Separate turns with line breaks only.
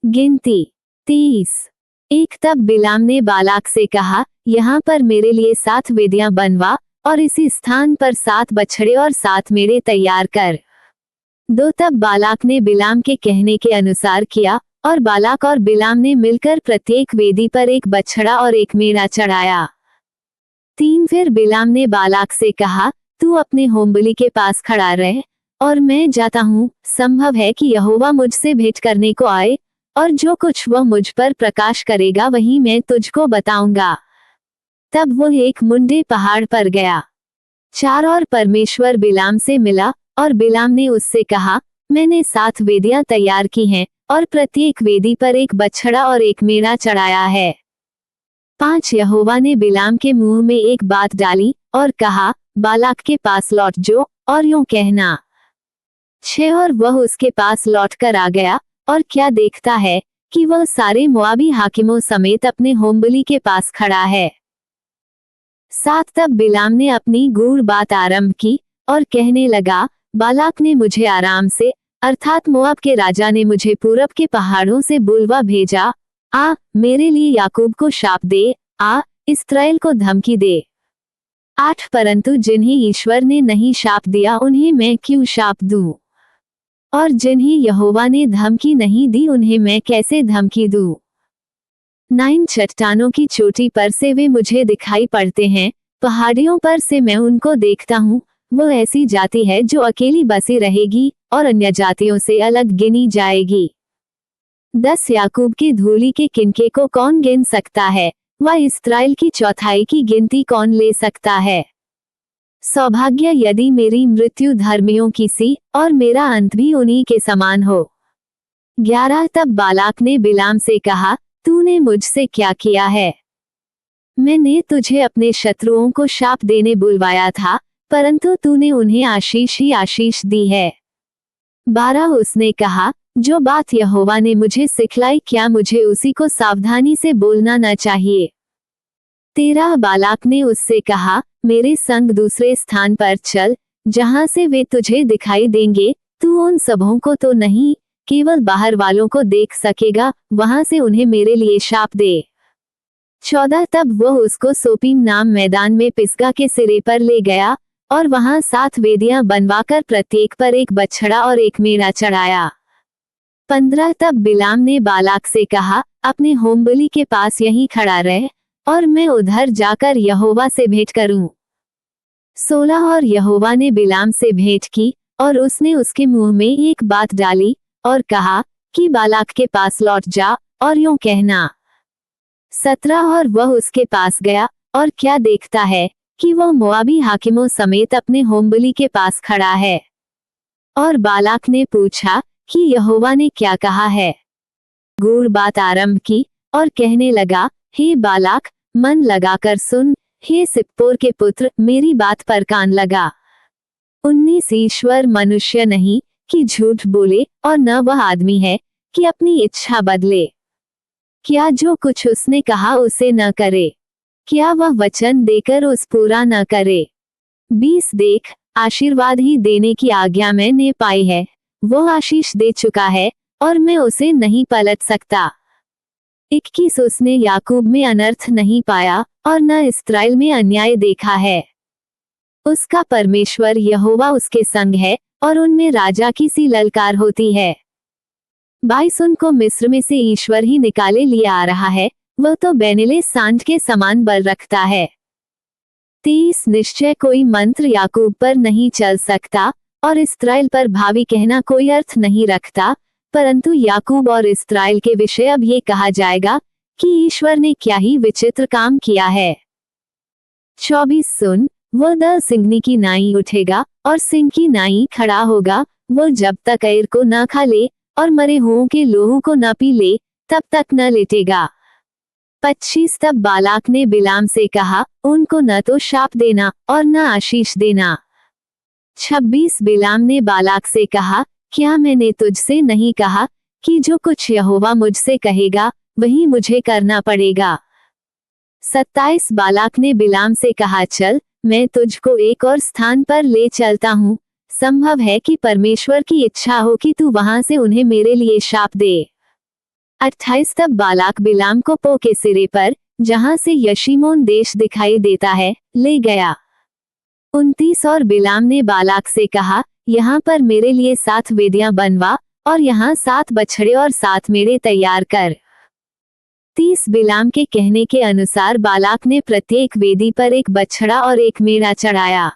गिनती 30। एक तब बिलाम ने बालाक से कहा, यहाँ पर मेरे लिए 7 वेदियां बनवा और इसी स्थान पर 7 बछड़े और 7 मेढ़े तैयार कर। 2 तब बालाक ने बिलाम के कहने के अनुसार किया और बालाक और बिलाम ने मिलकर प्रत्येक वेदी पर एक बछड़ा और एक मेढ़ा चढ़ाया। 3 फिर बिलाम ने बालाक से कहा, तू अपने होमबलि के पास खड़ा रह और मैं जाता हूँ, संभव है कि यहोवा मुझसे भेंट करने को आए और जो कुछ वह मुझ पर प्रकाश करेगा वही मैं तुझको बताऊंगा। तब वह एक मुंडे पहाड़ पर गया। 4 और परमेश्वर बिलाम से मिला और बिलाम ने उससे कहा, मैंने 7 वेदियां तैयार की हैं और प्रत्येक वेदी पर एक बछड़ा और एक मेढ़ा चढ़ाया है। 5 यहोवा ने बिलाम के मुंह में एक बात डाली और कहा, बालाक के पास लौट जो और यूं कहना। 6 और वह उसके पास लौट कर आ गया और क्या देखता है कि वह सारे मोआबी हाकिमों समेत अपने होमबलि के पास खड़ा है। 7 तब बिलाम ने अपनी गूढ़ बात आरंभ की और कहने लगा, बालाक ने मुझे आराम से अर्थात मोआब के राजा ने मुझे पूरब के पहाड़ों से बुलवा भेजा, आ मेरे लिए याकूब को शाप दे, आ इस्राएल को धमकी दे। 8 परंतु जिन्हें ईश्वर ने नहीं शाप दिया उन्हें मैं क्यों शाप दूं? और जिन्हें यहोवा ने धमकी नहीं दी उन्हें मैं कैसे धमकी दूं? 9 चट्टानों की चोटी पर से वे मुझे दिखाई पड़ते हैं, पहाड़ियों पर से मैं उनको देखता हूँ। वो ऐसी जाति है जो अकेली बसी रहेगी और अन्य जातियों से अलग गिनी जाएगी। 10 याकूब की धूली के किनके को कौन गिन सकता है? वह इस्राएल की चौथाई की गिनती कौन ले सकता है? सौभाग्य यदि मेरी मृत्यु धर्मियों की सी और मेरा अंत भी उन्हीं के समान हो। 11 तब बालाक ने बिलाम से कहा, तूने मुझसे क्या किया है? मैंने तुझे अपने शत्रुओं को शाप देने बुलवाया था, परंतु तूने उन्हें आशीष ही आशीष दी है। 12 उसने कहा, जो बात यहोवा ने मुझे सिखलाई क्या मुझे उसी को सावधानी से बोलना न चाहिए? 13 बालाक ने उससे कहा, मेरे संग दूसरे स्थान पर चल, जहां से वे तुझे दिखाई देंगे, तू उन सबों को तो नहीं, केवल बाहर वालों को देख सकेगा, वहां से उन्हें मेरे लिए शाप दे। 14 तब वह उसको सोपीम नाम मैदान में पिसगा के सिरे पर ले गया और वहां 7 वेदियां बनवाकर प्रत्येक पर एक बछड़ा और एक मेढ़ा चढ़ाया। 15 तब बिलाम ने बालाक से कहा, अपने होमबलि के पास यहीं खड़ा रह और मैं उधर जाकर यहोवा से भेंट करूं। 16 और यहोवा ने बिलाम से भेंट की और उसने उसके मुंह में एक बात डाली और कहा कि बालाक के पास लौट जा और यूं कहना। 17 और वह उसके पास गया और क्या देखता है कि वह मोआबी हाकिमों समेत अपने होमबलि के पास खड़ा है। और बालाक ने पूछा कि यहोवा ने क्या कहा है? गूढ़ बात आरंभ की और कहने लगा, हे बालाक, मन लगाकर सुन, हे सिप्पोर के पुत्र, मेरी बात पर कान लगा। 19 ईश्वर मनुष्य नहीं कि झूठ बोले और न वह आदमी है कि अपनी इच्छा बदले। क्या जो कुछ उसने कहा उसे न करे? क्या वह वचन देकर उस पूरा न करे? 20 देख, आशीर्वाद ही देने की आज्ञा मैंने पाई है, वो आशीष दे चुका है और मैं उसे नहीं पलट सकता। 21 उसने याकूब में अनर्थ नहीं पाया और न इस्राएल में अन्याय देखा है। उसका परमेश्वर यहोवा उसके संग है और उनमें राजा की सी ललकार होती है। 22 उनको मिस्र में से ईश्वर ही निकाले लिए आ रहा है, वह तो बैनेले सांड के समान बल रखता है। 23 निश्चय कोई मंत्र याकूब पर नहीं चल सकता और इस्राएल पर भावी कहना कोई अर्थ नहीं रखता, परंतु याकूब और इस्राएल के विषय अब ये कहा जाएगा कि ईश्वर ने क्या ही विचित्र काम किया है। 24 सुन, वह द सिंगनी की नाई उठेगा और सिंह की नाई खड़ा होगा, वो जब तक ऐर को न खा ले और मरे हुओं के लोहू को न पी ले तब तक न लेटेगा। 25 तब बालाक ने बिलाम से कहा, उनको न तो शाप देना और न आशीष देना। 26 बिलाम ने बालाक से कहा, क्या मैंने तुझसे नहीं कहा कि जो कुछ यहोवा मुझसे कहेगा वही मुझे करना पड़ेगा? 27 बालाक ने बिलाम से कहा, चल, मैं तुझको एक और स्थान पर ले चलता हूँ, संभव है कि परमेश्वर की इच्छा हो कि तू वहां से उन्हें मेरे लिए शाप दे। 28 तब बालाक बिलाम को पो के सिरे पर, जहां से यशीमोन देश दिखाई देता है, ले गया। 29 और बिलाम ने बालाक से कहा, यहाँ पर मेरे लिए 7 वेदियां बनवा और यहाँ 7 बछड़े और 7 मेढ़े तैयार कर। 30 बिलाम के कहने के अनुसार बालाक ने प्रत्येक वेदी पर एक बछड़ा और एक मेढ़ा चढ़ाया।